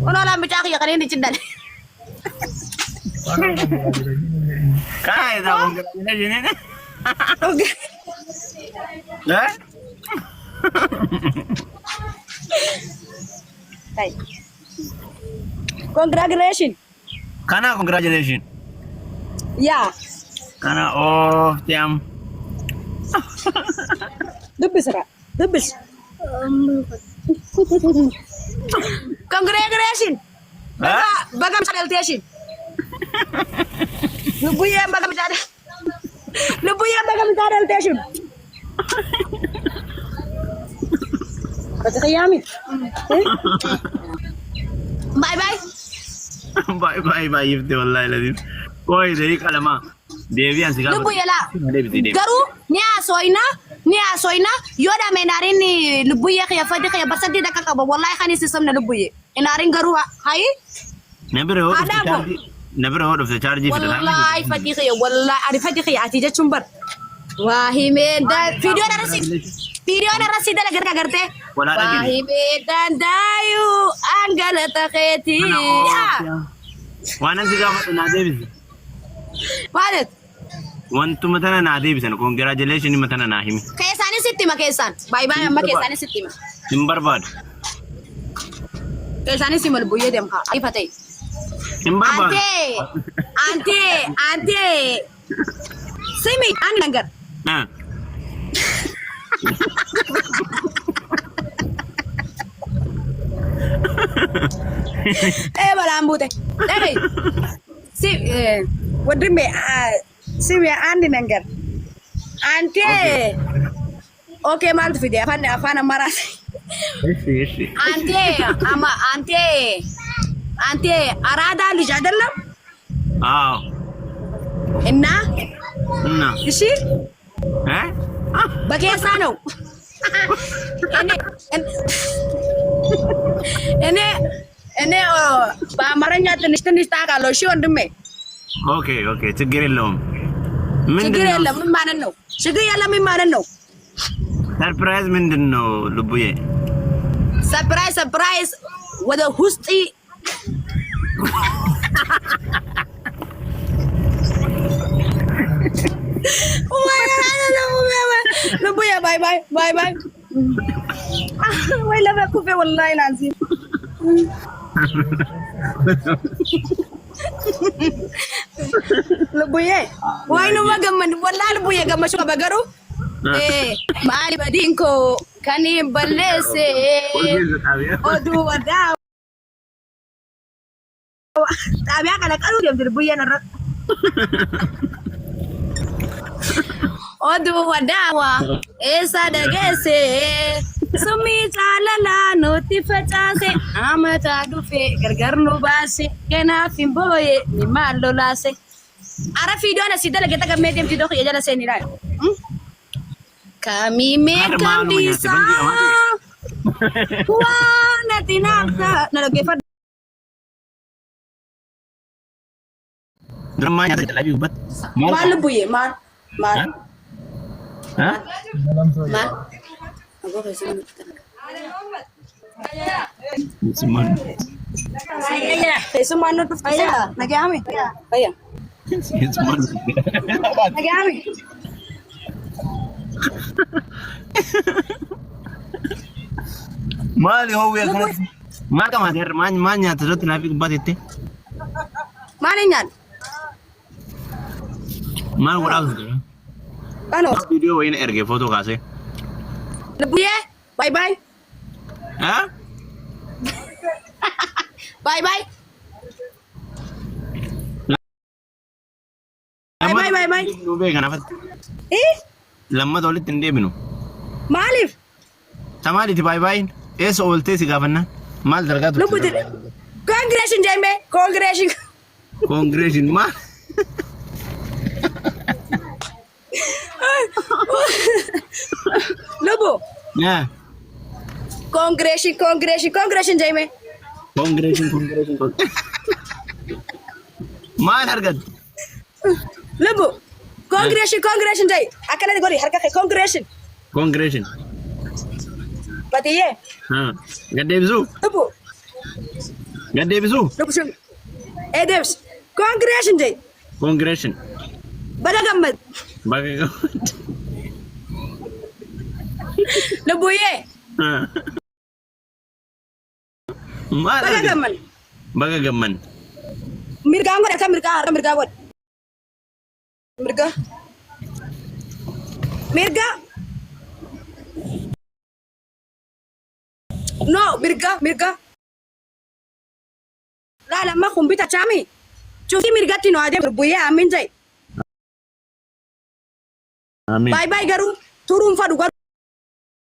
Ono la mi chaki yakane ni chindal. Kai da congratulations ne? Okay. Eh? Kai. Congratulations. Kana congratulations. Yeah. Kana oh tiam. Dubbis ra. Dubbis. Congratulations. Eh? Bagam salutation. Lubuya bagam sadal. Lubuya bagam salutation. Patayami. Bye bye. Bye bye bye ifte wallahi lazim. Koi deri kalama. Devian siga. Lubuya la. Garu niya soina yoda menarin ni lubuya kaya fadi kaya basadi da kaka ba wallahi khani sistem na lubuya. Inarin garu hai. Never heard of the charge. Wallahi fadi kaya wallahi ari fadi kaya atija chumbar. Wahi medan video na rasida la garga garte. Wahi medan dayu angala taketi. Wana siga na Davis. Walet. Wantu matana na Davis na congratulations matana na him. Kaisani sittima kaisan. Bye bye amma kaisani sittima. Timbarbad. Kaisani simal buye dem ha. Ai fatai. Timbarbad. Ante. Simi an nangar. Ah. Balambute. Si wadrimbe simi andi nangar. Ante. Okay mal video afana maras. Isi. Ante arada li jadallam. Ah. Inna Na. ishi Eh? bakesano. Ene ba maranya tenista kalau shi wondume. Okay, ችግር የለውም። ችግር የለም ምን ማለት ነው? ችግር የለም ምን ማለት ነው? ሰርፕራይዝ ምንድነው ልቡዬ? ሰርፕራይዝ ወደ ውስጥ ልቡዬ ባይ ወይ ለበኩፌ ወላሂ ላዚም ልቡዬ ወይኑ መገመን ወላሂ ልቡዬ ገመሹ በገሩ ማሊ በዲንኮ ከኒ በለሴ ኦዱ ወዳ ጣቢያ ቀለቀሉ ደም ልቡዬ ነረ ኦዱ ወዳዋ ኤሳ ደገሴ ሱሚ ጫለላ ኖቲ ፈጫሴ አመታ ዱፌ ገርገርኑ ባሴ ገናፊን ቦዬ ኒማሎ ላሴ አረ ቪዲዮን ሲደለ ገጠ ገመደም ዲዶ የጀለሰ ይላል ካሚሜ ካምቢሳ ዋና ዲናታ ነለገፈ ድርማኛ ተላቢውበት ማል ቡዬ ማል ها Semanu tu saya nak kami. Ayah. Nak kami. مالي هو يا كنت ما كمان هير ما نيا تزوت نافيك باتيتي Mana nyan? ما وراك Ano? فيديو وين ارجع فوتو كاسه Lebu ya. Bye bye. ها Bye bye. Bye. نو بيغا نفت لما دولت تندي بنو Malif. تمالي تي باي باي ايش قلتي سيغافنا مال درجات Lebu tu. Congratulations Jaime. Congratulations. كونغريشن ما Lebu. يا Congratulations Jaime. كونغريشن ما درجات Lebu. Congratulations Jai. Akan ada gori harga congratulations. كونغريشن Pati ye. ها قد يبزو Lebu. Gad deebisu. Lukushun. Edebs. Congratulations jay. Congratulation. Baga gammad. Baga gammad. Lubuye. Maal Baga gammad. Baga gamman. Mirga ngod aka mirga ngod. Mirga. Mirga. No, mirga. La ma kumbita chami. Cuci mirga tino aja berbuya amin jay. Amin. Bye garu. Turun fadu garu.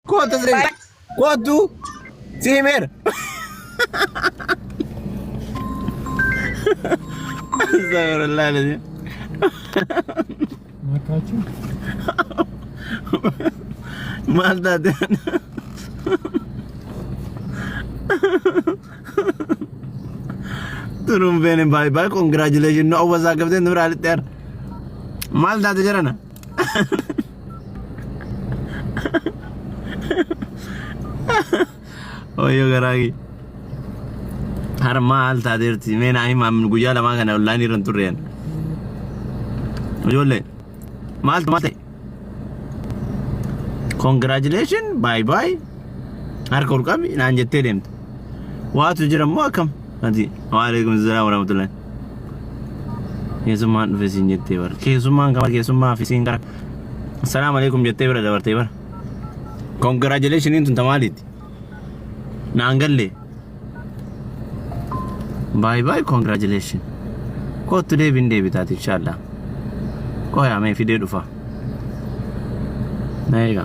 Kota sering. Bye. Kotu. Simer. Astagfirullahaladzim. Maal taate. Turun bene bye. Congratulations. No was agabde nur alit yaar. Maal taate jarana. Oyo garagi. Har maal taateerti. Mee naa himaa guyyaa lamaa kana ollaan irra hin turreen. Ijoollee maaltu maal ta'e? Congratulations. Bye. Harka ol qabi naan jettee deemte. Waatu jira immoo akkam? Ati waalaikum salaam wa rahmatullahi. Keessummaan dhufe siin jettee bara. Keessummaan kamar keessummaa fi siin gara. Assalaamu alaikum jettee bira dabartee bara. Congratulations tun tamaaliiti. Naan galle. Bye. Congratulations. Kottu deebiin deebitaati inshallah. Koyaa mee fidee dhufa. Na eega.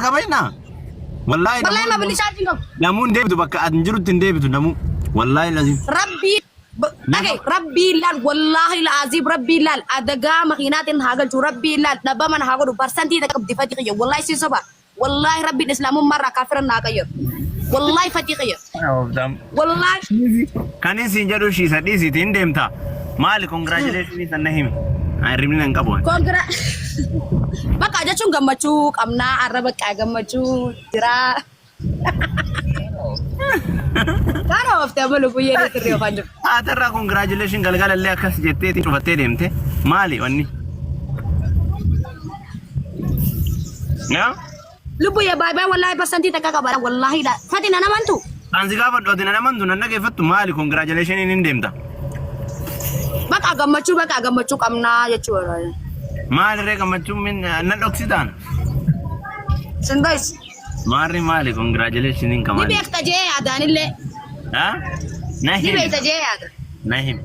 Kabayna. Wallahi ma beli charging kau. Namun deebitu bakka atin jirutti hin deebitu namu. Wallahi lazim. Rabbi lal wallahi lazim Rabbi lal adaga makinatin hagal tu Rabbi lal naba man hagal persanti tak difati kaya wallahi si soba. Wallahi Rabbi Islamun marra kafiran na kaya. Wallahi fati kaya. Wallahi. Kanin sin jadu shi sadi si tin demta. Mal congratulations sanahim. Ay rimni nang kabon. Baka aja cung gammachuu qabna arra bakka gammachuu jira. Kana ofte amalu buyyee tirree fanju. Atarra congratulations galgala illee akkas jettee cufattee deemte. Maali wanni? Na? Lubu ya bye wallahi persanti takka qabara wallahi la. Fatina namantu. Anzi gaafa dhoodina namantu nan dhageeffattu maali congratulations hin deemta. Baka gammachuu qabna jechuudha. Maali ree gammachuu min nan dhoksitaan. Sindais. Maali congratulations hin kamali. Ni beekta jee yaadaanillee. Ha? Nahim. Ni beekta jee yaada. Nahim.